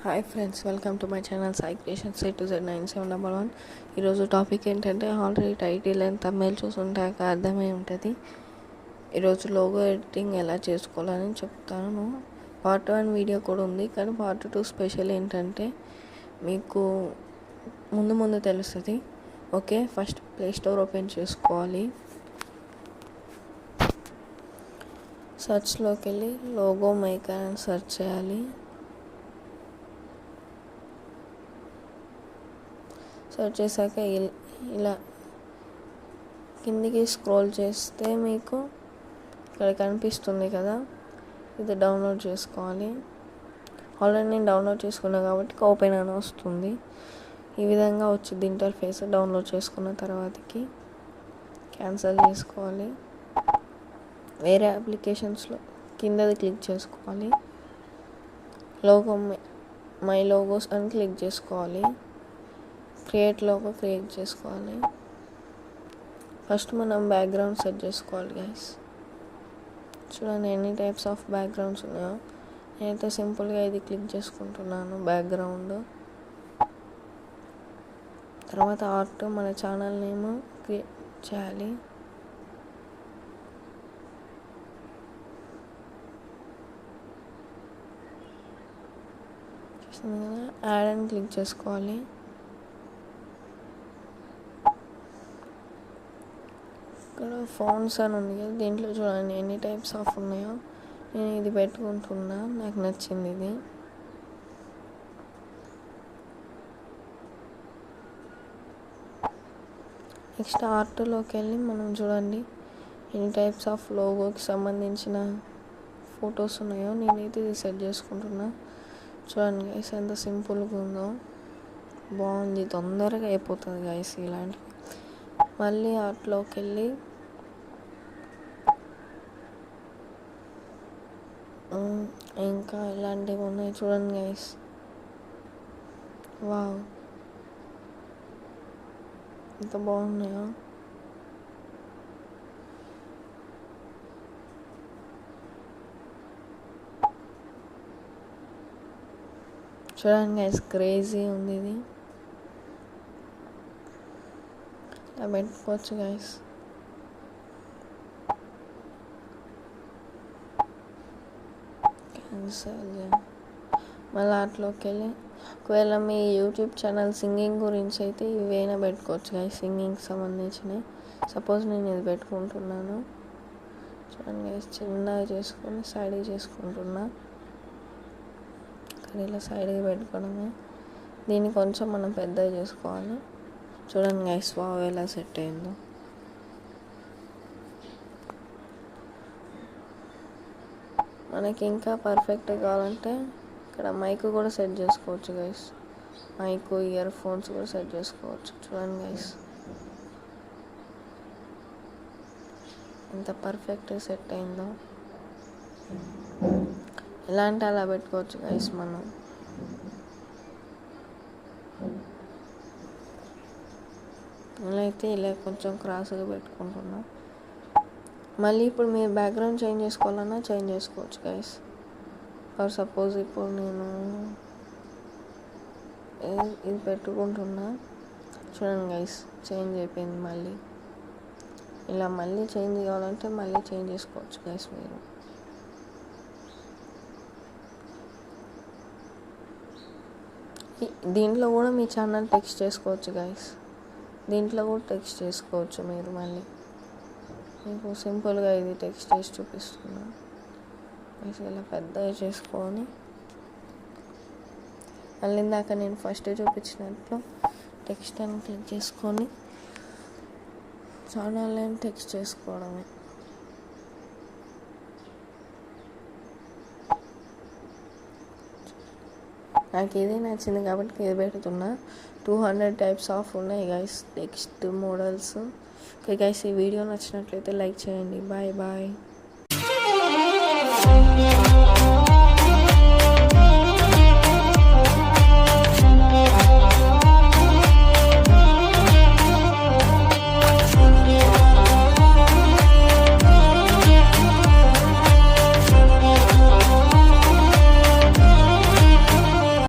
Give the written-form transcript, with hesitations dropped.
Hi friends, welcome to my channel Sai creations A to Z9711. ఈరోజు topic ఏంటంటే, already title and thumbnail చూసుంటాక అర్థమై ఉంటుంది. ఈరోజు లోగో ఎడిటింగ్ ఎలా చేసుకోవాలని చెప్తాను. పార్ట్ 1 వీడియో కూడా ఉంది, కానీ పార్ట్ 2 స్పెషల్ ఏంటంటే మీకు ముందు తెలుస్తుంది. Okay, first play store open చేసుకోవాలి. సర్చ్లోకి వెళ్ళి లోగో మేకర్ అని సెర్చ్ చేయాలి. సెర్చ్ చేశాక ఇలా కిందికి స్క్రోల్ చేస్తే మీకు ఇక్కడ కనిపిస్తుంది కదా, ఇది డౌన్లోడ్ చేసుకోవాలి. ఆల్రెడీ నేను డౌన్లోడ్ చేసుకున్నాను కాబట్టి ఓపెన్ అని వస్తుంది. ఈ విధంగా వచ్చింది ఇంటర్ఫేస్. డౌన్లోడ్ చేసుకున్న తర్వాతకి క్యాన్సిల్ చేసుకోవాలి. వేరే అప్లికేషన్స్లో కిందది క్లిక్ చేసుకోవాలి. లోగో మై లోగోస్ అని క్లిక్ చేసుకోవాలి. క్రియేట్ లోగో క్రియేట్ చేసుకోవాలి. ఫస్ట్ మనం బ్యాక్గ్రౌండ్ సెట్ చేసుకోవాలి గైస్. చూడండి ఎన్ని టైప్స్ ఆఫ్ బ్యాక్గ్రౌండ్స్ ఉన్నాయో. నేనైతే సింపుల్గా ఇది క్లిక్ చేసుకుంటున్నాను బ్యాక్గ్రౌండ్. తర్వాత ఆర్ట్ మన ఛానల్ నేమ్ క్రియేట్ చేయాలి. యాడ్ అని క్లిక్ చేసుకోవాలి. ఇక్కడ ఫోన్స్ అని ఉంది కదా, దీంట్లో చూడండి ఎన్ని టైప్స్ ఆఫ్ ఉన్నాయో. నేను ఇది పెట్టుకుంటున్నా, నాకు నచ్చింది ఇది. నెక్స్ట్ ఆర్ట్లోకి వెళ్ళి మనం చూడండి ఎన్ని టైప్స్ ఆఫ్ లోగోకి సంబంధించిన ఫొటోస్ ఉన్నాయో. నేనైతే ఇది సెట్ చేసుకుంటున్నా. చూడండి గైస్ ఎంత సింపుల్గా ఉందో, బాగుంది, తొందరగా అయిపోతుంది గైస్ ఇలాంటివి. మళ్ళీ ఆర్ట్లోకి వెళ్ళి ఇంకా ఇలాంటివి ఉన్నాయి చూడండి గైస్. వావ్, ఎంత బాగున్నాయో. చూడండి గైస్, క్రేజీ ఉంది ఇది. ఇలా పెట్టుకోవచ్చు గైస్. మళ్ళీ అట్లోకి వెళ్ళి ఒకవేళ మీ యూట్యూబ్ ఛానల్ సింగింగ్ గురించి అయితే ఇవైనా పెట్టుకోవచ్చు గైస్, సింగింగ్కి సంబంధించినవి. సపోజ్ నేను ఇది పెట్టుకుంటున్నాను చూడండి గైస్, చిన్నగా చేసుకొని సైడ్కి చేసుకుంటున్నా. కానీ ఇలా సైడ్కి పెట్టుకోవడమే. దీన్ని కొంచెం మనం పెద్దగా చేసుకోవాలి. చూడండి గైస్, వావ్ ఎలా సెట్ అయిందో. మనకి ఇంకా పర్ఫెక్ట్గా కావాలంటే ఇక్కడ మైక్ కూడా సెట్ చేసుకోవచ్చు గైస్. మైక్, ఇయర్ ఫోన్స్ కూడా సెట్ చేసుకోవచ్చు. చూడండి గైస్ ఎంత పర్ఫెక్ట్గా సెట్ అయిందో. ఎలా అంటే అలా పెట్టుకోవచ్చు గైస్ మనం. ఇలా అయితే ఇలా కొంచెం క్రాస్గా పెట్టుకుంటున్నాం. మళ్ళీ ఇప్పుడు మీరు బ్యాక్గ్రౌండ్ చేంజ్ చేసుకోవాలన్నా చేంజ్ చేసుకోవచ్చు గైస్. ఫర్ సపోజ్ ఇప్పుడు నేను ఇది పెట్టుకుంటున్నా. చూడండి గైస్, చేంజ్ అయిపోయింది. మళ్ళీ ఇలా మళ్ళీ చేంజ్ కావాలంటే మళ్ళీ చేంజ్ చేసుకోవచ్చు గైస్ మీరు. దీంట్లో కూడా మీ ఛానల్ టెక్స్ట్ చేసుకోవచ్చు గైస్. దీంట్లో కూడా టెక్స్ట్ చేసుకోవచ్చు మీరు. మళ్ళీ మీకు సింపుల్గా ఇది టెక్స్ట్ చేసి చూపిస్తున్నాను. ఇలా పెద్దగా చేసుకొని మళ్ళీ ఇందాక నేను ఫస్ట్ చూపించినట్లు టెక్స్ట్ అని క్లిక్ చేసుకొని ఛానల్ నేమ్ టెక్స్ట్ చేసుకోవడమే. నాకు ఇది నచ్చింది కాబట్టి ఇది పెడుతున్నా. 200 టైప్స్ ఆఫ్ ఉన్నాయి guys text models. Okay guys, ఈ వీడియో నచ్చినట్లయితే లైక్ చేయండి. Bye bye.